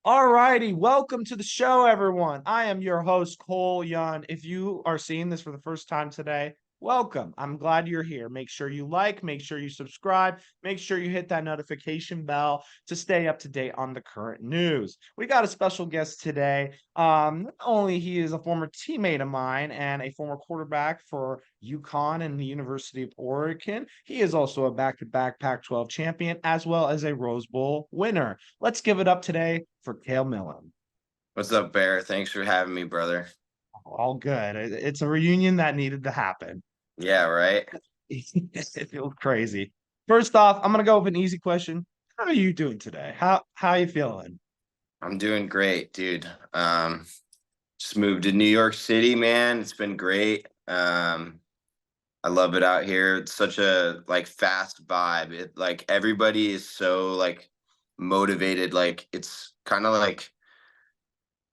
All righty, welcome to the show, everyone. I am your host, Cole Young. If you are seeing this for the first time today, welcome. I'm glad you're here. Make sure you like, make sure you subscribe, make sure you hit that notification bell to stay up to date on the current news. We got a special guest today. Not only he is a former teammate of mine and a former quarterback for UConn and the University of Oregon, he is also a back-to-back Pac-12 champion as well as a Rose Bowl winner. Let's give it up today for Cale Millen. What's up, Bear? Thanks for having me, brother. All good. It's a reunion that needed to happen. Yeah, right. It feels crazy. First off, I'm gonna go with an easy question. How are you doing today? How are you feeling? I'm doing great, dude. Just moved to New York City, man. It's been great. I love it out here. It's such a fast vibe. It like everybody is so motivated. Like it's kind of like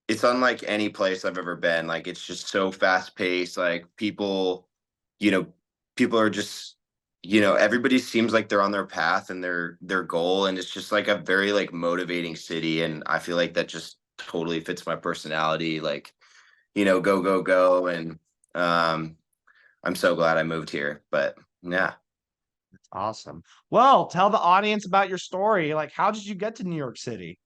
it's unlike any place I've ever been. Like it's just so fast paced. Like you know, people are just, everybody seems like they're on their path and their goal, and it's just like a very motivating city. And I feel like that just totally fits my personality. Like, go go go. And I'm so glad I moved here. But yeah. Awesome. Well, tell the audience about your story. Like, how did you get to New York City?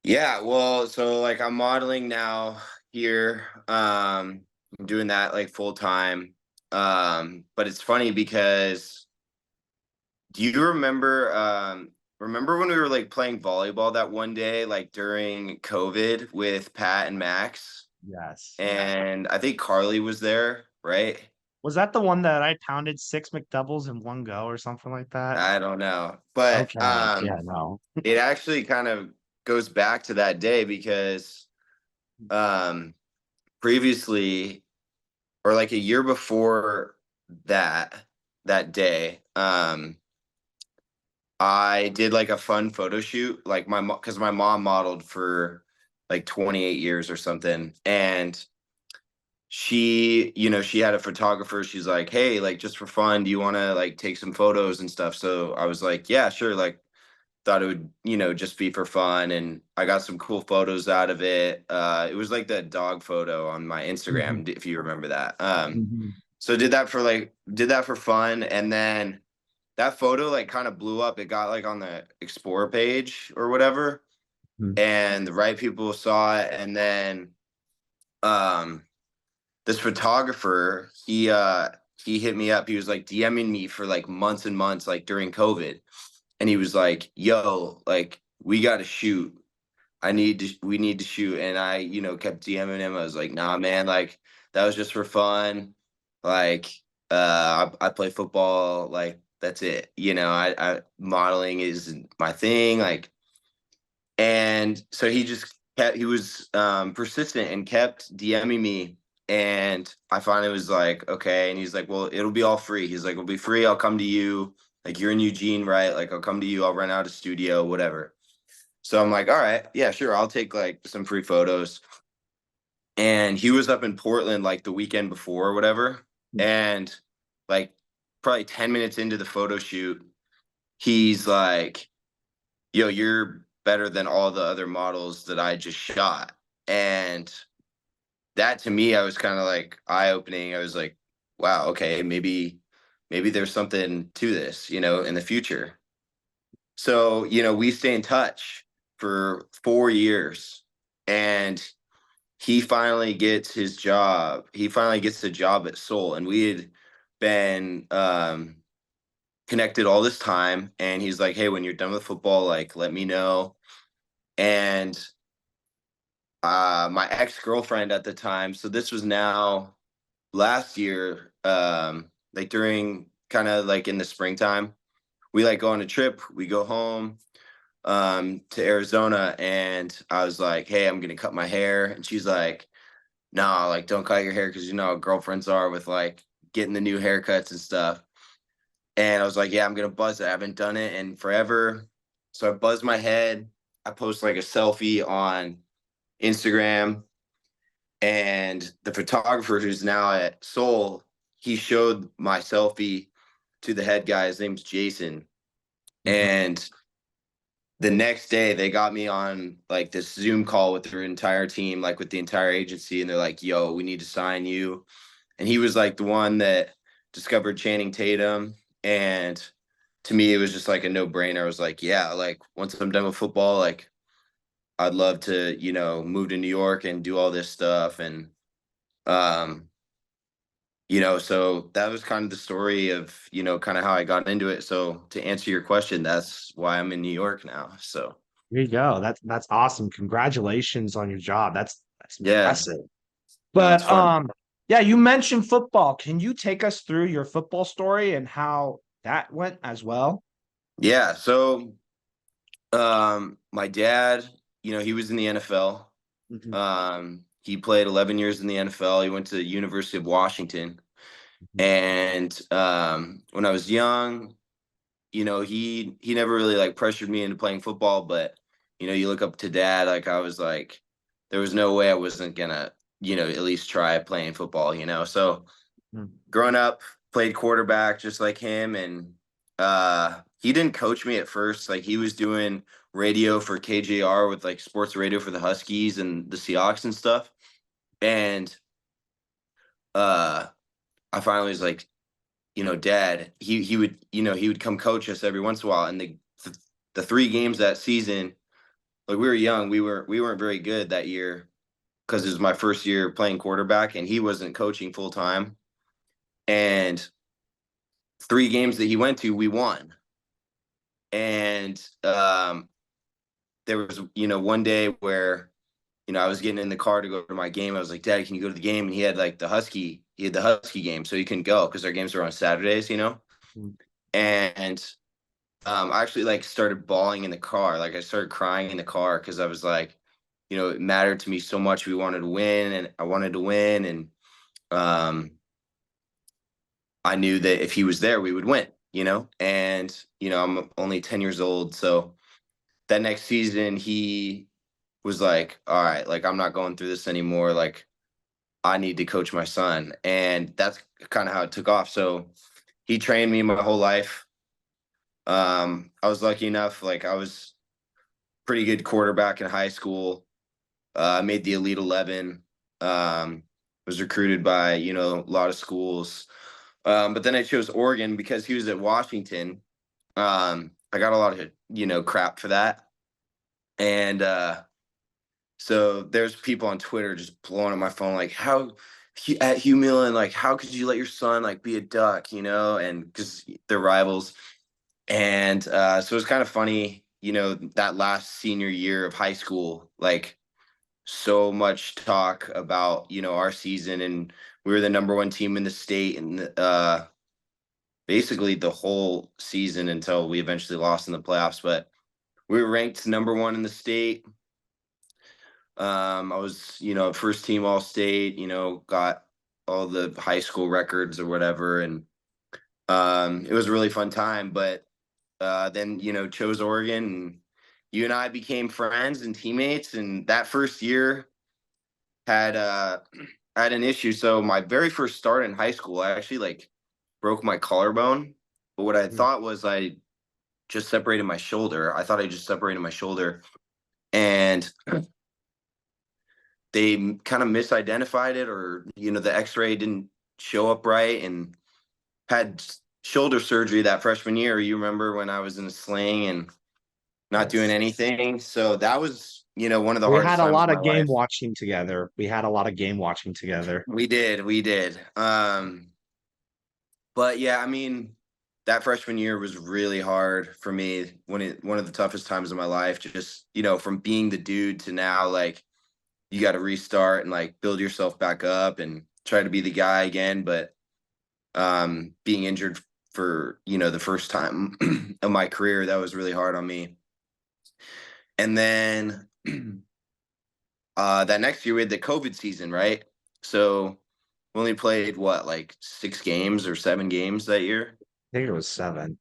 Yeah, well, so I'm modeling now here. I'm doing that full time. But it's funny because do you remember when we were playing volleyball that one day during COVID with Pat and Max? Yes. And I think Carly was there, right? Was that the one that I pounded six McDoubles in one go or something like that? I don't know. But Okay. Yeah, no. it actually kind of goes back to that day because um previously, or a year before that day, I did a fun photo shoot, because my mom modeled for 28 years or something. And she had a photographer. She's like, hey, just for fun, do you want to take some photos and stuff? So I was like, yeah, sure. Thought it would, just be for fun. And I got some cool photos out of it. It was like the dog photo on my Mhm. Instagram, if you remember that. Mhm. So did that for fun. And then that photo kind of blew up. It got on the Explore page or whatever. Mhm. And the right people saw it. And then um this photographer, he hit me up. He was DMing me for months and months, during COVID. And he was like, yo, we gotta shoot. We need to shoot. And I, kept DMing him. I was like, nah, man, that was just for fun. Like, I play football, that's it. I modeling is my thing. And so he was persistent and kept DMing me. And I finally was like, okay. And he's like, well, it'll be all free. He's like, it'll be free. I'll come to you. You're in Eugene, right? I'll come to you. I'll rent out a studio, whatever. So I'm like, all right, yeah, sure. I'll take some free photos. And he was up in Portland the weekend before or whatever. And like probably 10 minutes into the photo shoot, he's like, yo, you're better than all the other models that I just shot. And that to me, I was kind of eye opening. I was like, wow, okay, maybe there's something to this, in the future. So, we stay in touch for 4 years, and he finally gets his job. He finally gets the job at Seoul, and we had been connected all this time. And he's like, hey, when you're done with football, let me know. And my ex-girlfriend at the time, so this was now last year, during kind of in the springtime, we go on a trip, we go home to Arizona. And I was like, hey, I'm gonna cut my hair. And she's like, no, don't cut your hair, because you know how girlfriends are with getting the new haircuts and stuff. And I was like, yeah, I'm gonna buzz it. I haven't done it in forever. So I buzzed my head. I post a selfie on Instagram. And the photographer who's now at Seoul, he showed my selfie to the head guy. His name's Jason. Mhm. And the next day they got me on like this Zoom call with their entire team, like with the entire agency, and they're like, "Yo, we need to sign you." And he was like the one that discovered Channing Tatum, and to me, it was just like a no brainer. I was like, "Yeah, like once I'm done with football, like I'd love to, move to New York and do all this stuff." And um, so that was kind of the story of, kind of how I got into it. So to answer your question, that's why I'm in New York now. So There you go. That's awesome. Congratulations on your job. That's yeah, impressive. no, it's But fun. yeah, you mentioned football. Can you take us through your football story and how that went as well? Yeah. So my dad, he was in the NFL. Mhm, He played 11 years in the NFL. He went to the University of Washington. mhm, And when I was young, he never really like pressured me into playing football, but you look up to dad, like I was like, there was no way I wasn't gonna, at least try playing football, So mhm, growing up, played quarterback just like him, and he didn't coach me at first. Like he was doing radio for KJR with like sports radio for the Huskies and the Seahawks and stuff. And uh I finally was like, dad, he would come coach us every once in a while. And the 3 games that season, like we were young, we weren't very good that year because it was my first year playing quarterback and he wasn't coaching full time. And 3 games that he went to, we won. And there was, one day where, I was getting in the car to go to my game. I was like, Dad, can you go to the game? And he had the Husky game, so he couldn't go because our games were on Saturdays. mhm. And I actually like started bawling in the car. Like I started crying in the car because I was like, it mattered to me so much. We wanted to win, and I wanted to win, and um, I knew that if he was there, we would win. And I'm only 10 years old, so that next season he was like, "All right, like I'm not going through this anymore. Like I need to coach my son," and that's kind of how it took off. So he trained me my whole life. I was lucky enough, like I was pretty good quarterback in high school. Made the Elite 11. Was recruited by a lot of schools, but then I chose Oregon because he was at Washington. I got a lot of crap for that, and so there's people on Twitter just blowing up my phone like at Hugh Millen, like how could you let your son like be a duck, and because they're rivals. And so it was kind of funny, that last senior year of high school, like so much talk about, our season, and we were the number one team in the state, and basically the whole season until we eventually lost in the playoffs. But we were ranked number one in the state. I was, first team all state, got all the high school records or whatever. And it was a really fun time. But then chose Oregon, and you and I became friends and teammates. And that first year had I had an issue. So my very first start in high school, I actually like broke my collarbone. But what I Mhm. thought was I just separated my shoulder. I thought I just separated my shoulder, and they kind of misidentified it, or the X-ray didn't show up right, and had shoulder surgery that freshman year. You remember when I was in a sling and not doing Yes. anything. So that was, one of the We hardest had a times of lot my of game life. watching together. We had a lot of game watching together. We did. But yeah, I mean, that freshman year was really hard for me. One of the toughest times of my life. Just from being the dude to now, like you got to restart and like build yourself back up and try to be the guy again. But being injured for the first time of my career, that was really hard on me. And then that next year we had the COVID season, right? So we only played what, like 6 games or 7 games that year. I think it was 7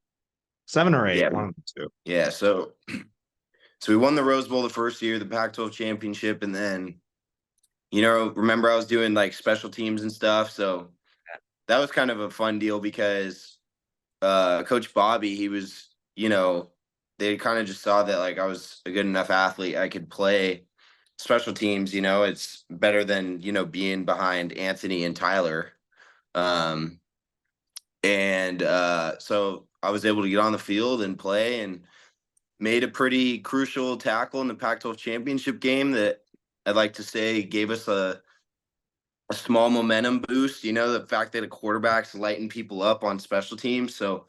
or 8, Yeah, one of the two. yeah. So we won the Rose Bowl the first year, the Pac-12 championship, and then remember I was doing like special teams and stuff. So that was kind of a fun deal because Coach Bobby, he was they kind of just saw that like I was a good enough athlete. I could play special teams, it's better than, being behind Anthony and Tyler. Um, and so I was able to get on the field and play and made a pretty crucial tackle in the Pac-12 championship game that I'd like to say gave us a small momentum boost, the fact that a quarterback's lighting people up on special teams. So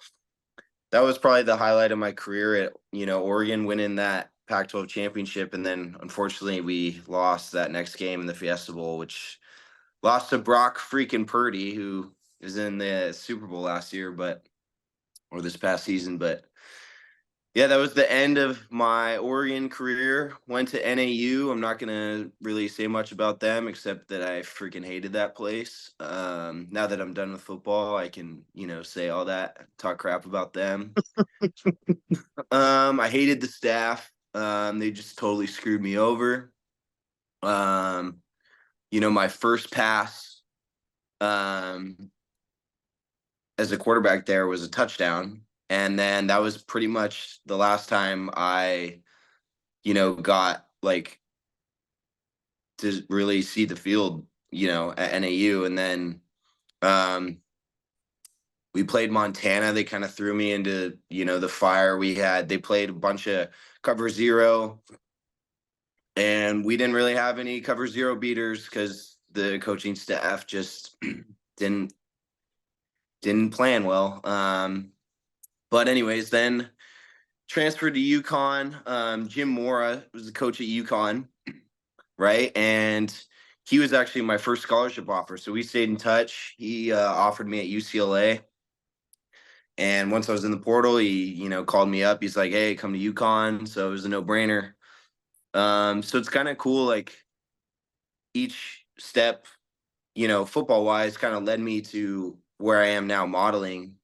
that was probably the highlight of my career at, Oregon winning that Pac-12 championship. And then unfortunately we lost that next game in the Fiesta Bowl, which lost to Brock freaking Purdy, who is in the Super Bowl last year, or this past season. But yeah, that was the end of my Oregon career. Went to NAU. I'm not gonna really say much about them except that I freaking hated that place. Now that I'm done with football, I can, say all that, talk crap about them. I hated the staff. They just totally screwed me over. My first pass as a quarterback there was a touchdown. And then that was pretty much the last time I, got like to really see the field, at NAU. And then we played Montana. They kind of threw me into, the fire we had. They played a bunch of cover zero. And we didn't really have any cover zero beaters because the coaching staff just didn't plan well. But anyways, then transferred to UConn. Jim Mora was the coach at UConn, right? And he was actually my first scholarship offer. So we stayed in touch. He offered me at UCLA. And once I was in the portal, he, called me up. He's like, hey, come to UConn. So it was a no-brainer. So it's kind of cool, like each step, football-wise kind of led me to where I am now modeling,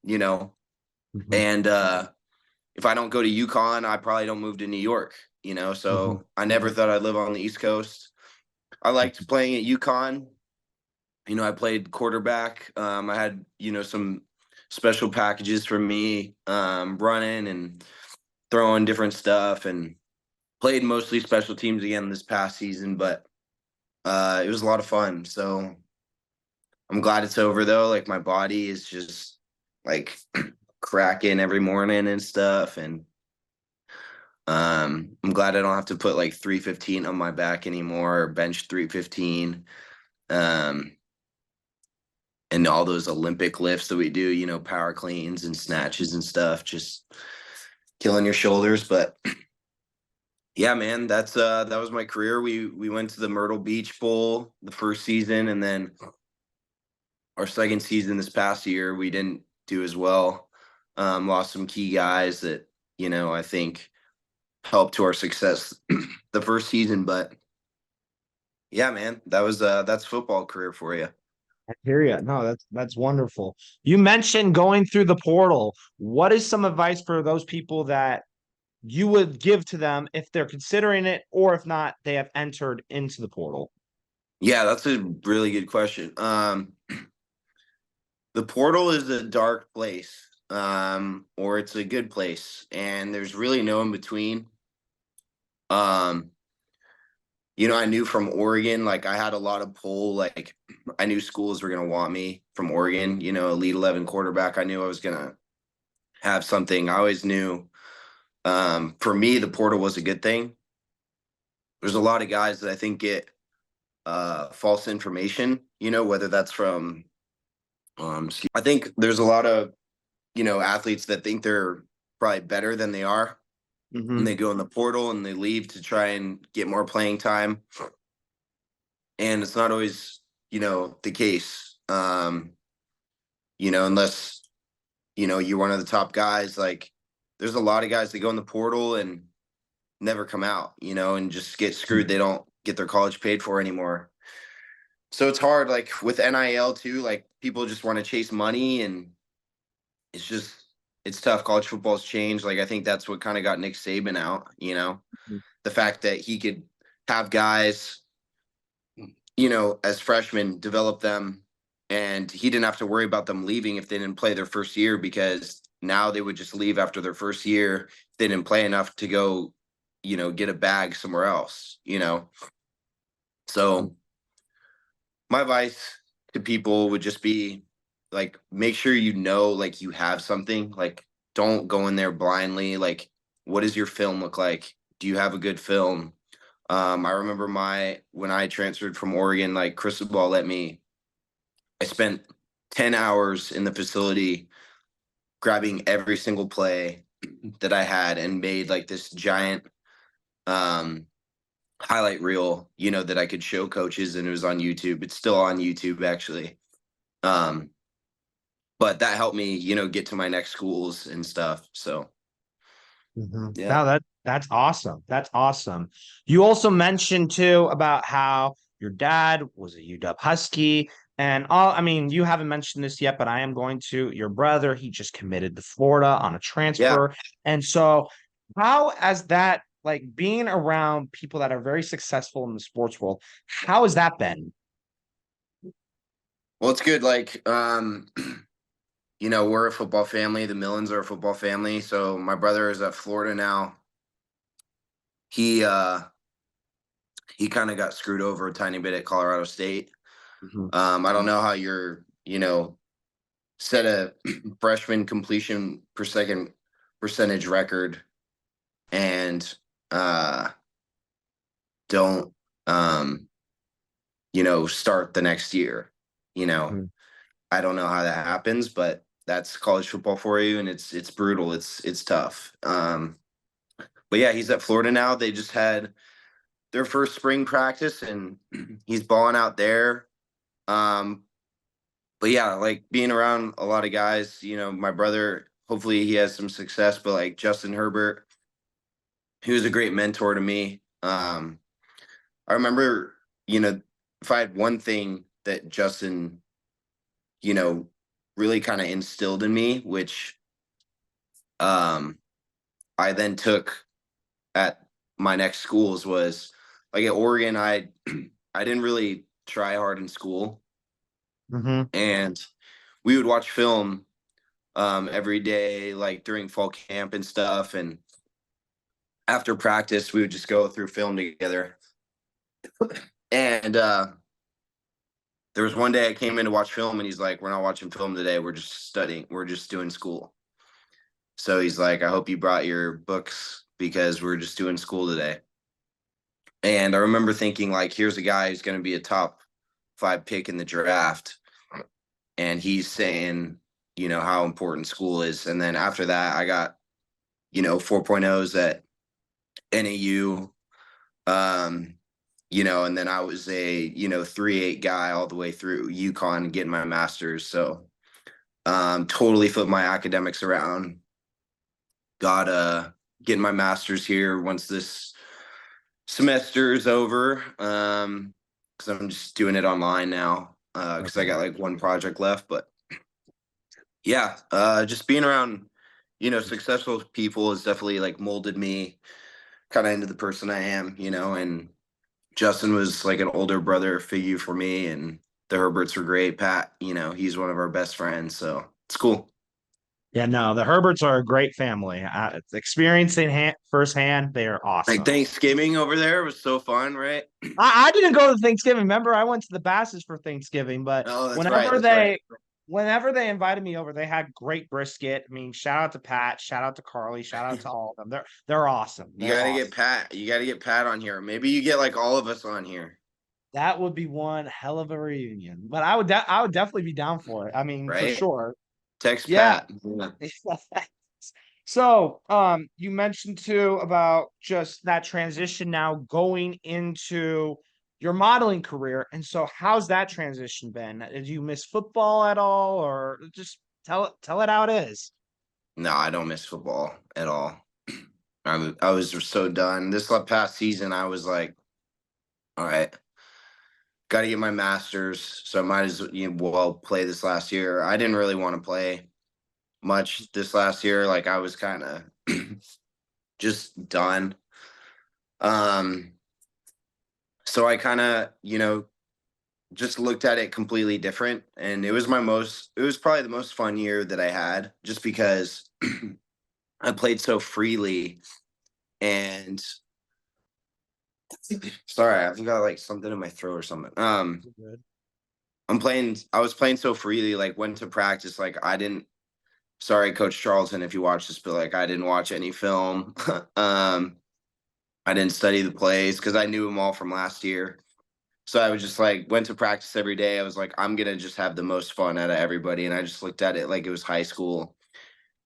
Mhm. and if I don't go to UConn, I probably don't move to New York, so I never thought I'd live on the East Coast. I liked playing at UConn. I played quarterback. I had, some special packages for me, running and throwing different stuff, and played mostly special teams again this past season, but it was a lot of fun. So I'm glad it's over though. Like my body is just like cracking every morning and stuff. And I'm glad I don't have to put like 315 on my back anymore or bench 315. Um, and all those Olympic lifts that we do, power cleans and snatches and stuff, just killing your shoulders. But yeah, man, that was my career. We went to the Myrtle Beach Bowl the first season, and then our second season this past year, we didn't do as well. Lost some key guys that, I think helped to our success the first season. But yeah, man, that's football career for you. I hear you. No, that's wonderful. You mentioned going through the portal. What is some advice for those people that you would give to them if they're considering it, or if not, they have entered into the portal? Yeah, that's a really good question. The portal is a dark place, or it's a good place, and there's really no in between. Um, I knew from Oregon, like I had a lot of pull. Like I knew schools were gonna want me from Oregon. Elite 11 quarterback. I knew I was gonna have something. I always knew. For me, the portal was a good thing. There's a lot of guys that I think get false information. Whether that's from. I think there's a lot of athletes that think they're probably better than they are, and they go in the portal and they leave to try and get more playing time. And it's not always, the case. Unless, you're one of the top guys, like there's a lot of guys that go in the portal and never come out, and just get screwed. They don't get their college paid for anymore. So it's hard, like with NIL too, like people just want to chase money, and it's just it's tough. College football's changed. Like I think that's what kind of got Nick Saban out, the fact that he could have guys, as freshmen develop them, and he didn't have to worry about them leaving if they didn't play their first year, because now they would just leave after their first year if didn't play enough to go, get a bag somewhere else, So my advice to people would just be like, make sure like you have something. Like, don't go in there blindly. Like, what does your film look like? Do you have a good film? I remember when I transferred from Oregon, like Cristobal I spent 10 hours in the facility grabbing every single play that I had and made like this giant um highlight reel, that I could show coaches, and it was on YouTube. It's still on YouTube actually. Um but that helped me, get to my next schools and stuff. So yeah. Now that's awesome. That's awesome. You also mentioned too about how your dad was a UW Husky. And all, I mean, you haven't mentioned this yet, but I am going to. Your brother, he just committed to Florida on a Yeah. transfer. And so, how has that, like being around people that are very successful in the sports world, how has that been? Well, it's good. Like, we're a football family. The Millens are a football family. So my brother is at Florida now. He he kind of got screwed over a tiny bit at Colorado State. Mhm. I don't know how you're, set a freshman completion per second percentage record and don't start the next year. You know, Mhm. I don't know how that happens, but that's college football for you, and it's brutal. It's tough. But yeah, he's at Florida now. They just had their first spring practice, and he's balling out there. Um, but yeah, like being around a lot of guys, my brother, hopefully he has some success, but like Justin Herbert, he was a great mentor to me. I remember, if I had one thing that Justin, you know, really kind of instilled in me, which um I then took at my next schools, was like at Oregon, I didn't really try hard in school, Mhm. and we would watch film every day, like during fall camp and stuff, and after practice we would just go through film together. And there was one day I came in to watch film, and he's like, "We're not watching film today. We're just studying. We're just doing school." So he's like, "I hope you brought your books because we're just doing school today." And I remember thinking, like, here's a guy who's going to be a top 5 pick in the draft, and he's saying, how important school is. And then after that, I got, 4.0s at NAU, um, and then I was a, 3.8 guy all the way through UConn getting my master's. So totally flipped my academics around. Got getting my master's here once this semester is over. Because I'm just doing it online now. Because I Okay. got like one project left. But yeah, just being around, successful people has definitely like molded me kind of into the person I am, and Justin was like an older brother figure for me, and the Herberts were great. Pat, he's one of our best friends, so it's cool. Yeah, no, the Herberts are a great family. Experiencing firsthand, they are Like awesome. Thanksgiving over there was so fun, right? I didn't go to Thanksgiving. Remember, I went to the Basses for Thanksgiving, but Oh, that's right. whenever That's right. they whenever they invited me over, they had great brisket. I mean, shout out to Pat, shout out to Carly, shout out to all of them. They're awesome. You They're gotta get awesome. Pat. You gotta get Pat on here. Maybe you get like all of us on here, That would be one hell of a reunion. But I would definitely be down for it. I mean, for right? sure. Text Yeah. Pat. Yeah. So, you mentioned too about just that transition now going into your modeling career. And so how's that transition been? Did you miss football at all, or just tell it how it is? No, I don't miss football at all. I was so done. This past season, I was like, all right, got to get my master's, so I might as well play this last year. I didn't really want to play much this last year. Like I was kind of just done. Um, so I kind of, just looked at it completely different, and it was probably the most fun year that I had, just because I played so freely, and sorry, I've got like something in my throat or something. You're good. I was playing so freely, like went to practice, like I didn't, sorry, Coach Charlton, if you watch this, but like I didn't watch any film. I didn't study the plays because I knew them all from last year. So I was just like, went to practice every day. I was like, I'm gonna just have the most fun out of everybody. And I just looked at it like it was high school.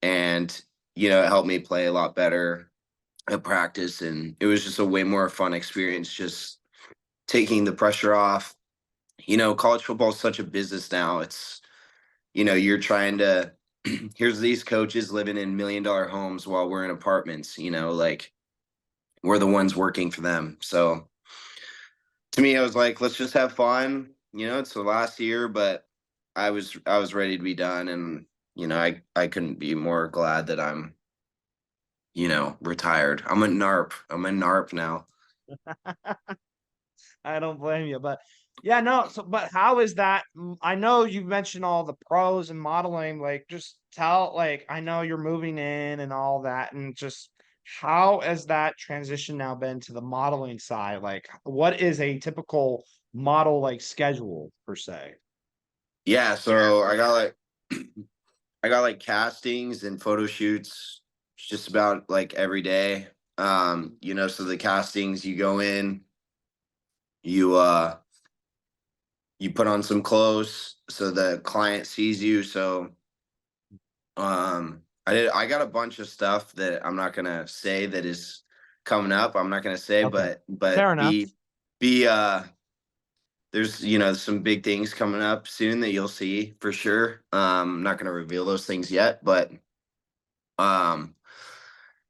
And, it helped me play a lot better at practice. And it was just a way more fun experience, just taking the pressure off. College football is such a business now. You're trying to, here's these coaches living in $1 million homes while we're in apartments, like we're the ones working for them. So to me, I was like, let's just have fun. It's the last year, but I was ready to be done. And, I couldn't be more glad that I'm, retired. I'm a NARP. I'm a NARP now. I don't blame you, but yeah, no. So, but how is that? I know you mentioned all the pros and modeling. Like, just tell, like, I know you're moving in and all that, and just how has that transition now been to the modeling side? Like, what is a typical model like schedule per se? Yeah. So I got like castings and photo shoots just about like every day. So the castings, you go in, you you put on some clothes so the client sees you. So I got a bunch of stuff that I'm not gonna say that is coming up. I'm not gonna say, Okay, but fair enough. be there's some big things coming up soon that you'll see for sure. I'm not gonna reveal those things yet, but um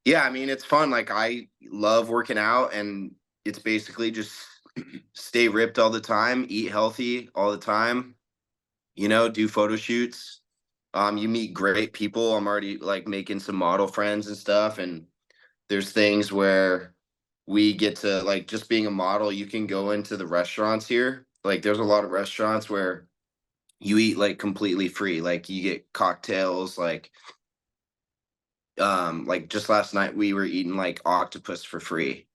yeah, I mean it's fun. Like I love working out, and it's basically just stay ripped all the time, eat healthy all the time, do photo shoots. You meet great people. I'm already like making some model friends and stuff. And there's things where we get to like just being a model, you can go into the restaurants here. Like there's a lot of restaurants where you eat like completely free. Like you get cocktails, like just last night we were eating like octopus for free,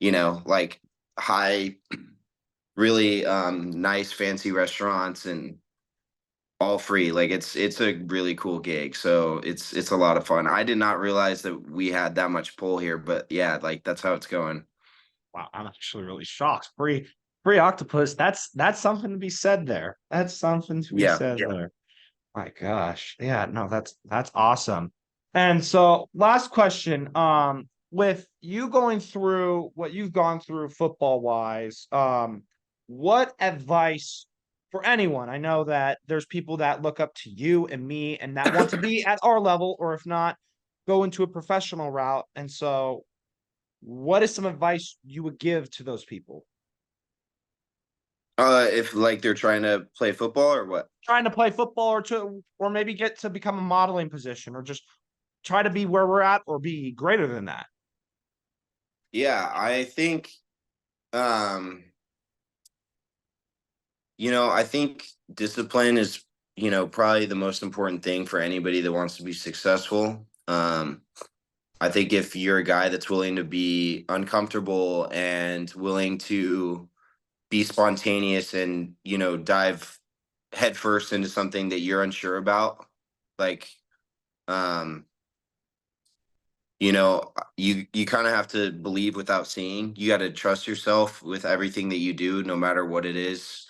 like high, really nice fancy restaurants and all free. Like it's a really cool gig. So it's a lot of fun. I did not realize that we had that much pull here, but yeah, like that's how it's going. Wow, I'm actually really shocked. Free octopus. That's something to be said there. That's something to be Yeah. said there. My gosh. Yeah, no, that's awesome. And so last question, with you going through what you've gone through football wise, what advice for anyone? I know that there's people that look up to you and me and that want to be at our level, or if not, go into a professional route. And so what is some advice you would give to those people If like they're trying to play football or what? trying to play football or maybe get to become a modeling position or just try to be where we're at or be greater than that? Yeah, I think um I think discipline is, probably the most important thing for anybody that wants to be successful. I think if you're a guy that's willing to be uncomfortable and willing to be spontaneous and, dive headfirst into something that you're unsure about, like, um, you kind of have to believe without seeing. You got to trust yourself with everything that you do, no matter what it is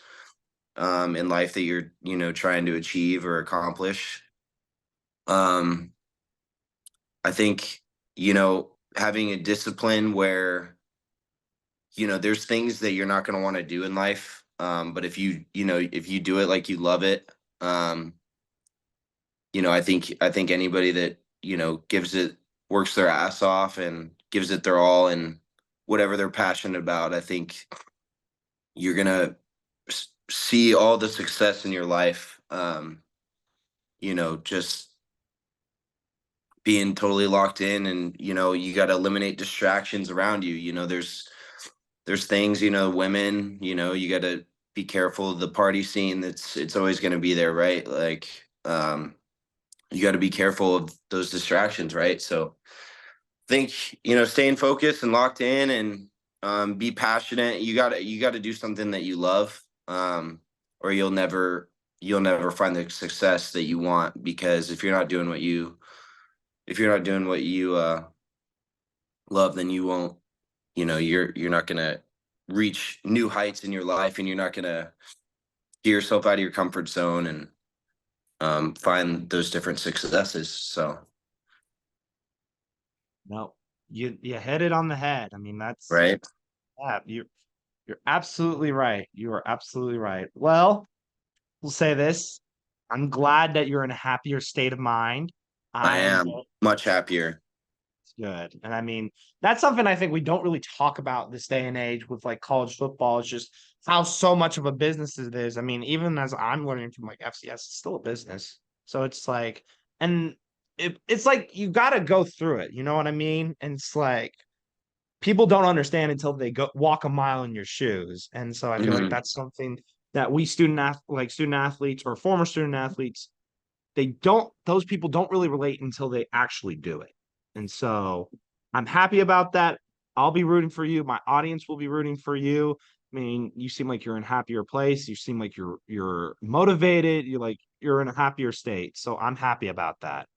in life that you're, trying to achieve or accomplish. Um, I think, having a discipline where, there's things that you're not going to want to do in life. But if you do it like you love it, um, I think anybody that, works their ass off and gives it their all and whatever they're passionate about, I think you're going to see all the success in your life. Just being totally locked in, and you got to eliminate distractions around you. There's things, women, you got to be careful of the party scene. It's always going to be there, right? Like you got to be careful of those distractions, right? So think, staying focused and locked in, and be passionate. You got to do something that you love, or you'll never find the success that you want, because if you're not doing what you love, then you won't, you're not going to reach new heights in your life, and you're not going to get yourself out of your comfort zone, and find those different successes. So, No, you hit it on the head. I mean, that's right. yeah, you're absolutely right. You are absolutely right. Well, we'll say this. I'm glad that you're in a happier state of mind. I I'm am much happier. good. And I mean, that's something I think we don't really talk about this day and age with like college football. It's just how so much of a business it is. I mean, even as I'm learning from like FCS, it's still a business. So it's like, and it's like you got to go through it. You know what I mean? And it's like people don't understand until they go walk a mile in your shoes. And so I feel like Mhm. that's something that we student athletes or former student athletes, those people don't really relate until they actually do it. And so I'm happy about that. I'll be rooting for you. My audience will be rooting for you. I mean, you seem like you're in a happier place. You seem like you're motivated. You're in a happier state. So I'm happy about that.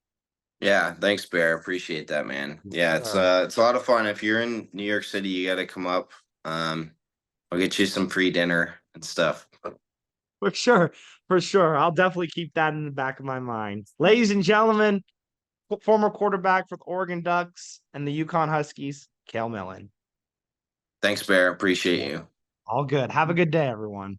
Yeah, thanks, Bear. Appreciate that, man. Yeah, it's Sure. uh it's a lot of fun. If you're in New York City, you got to come up. I'll get you some free dinner and stuff. For sure. For sure. I'll definitely keep that in the back of my mind. Ladies and gentlemen, former quarterback for the Oregon Ducks and the Yukon Huskies, Cale Millen. Thanks, Bear. Appreciate Yeah. you. All good. Have a good day, everyone.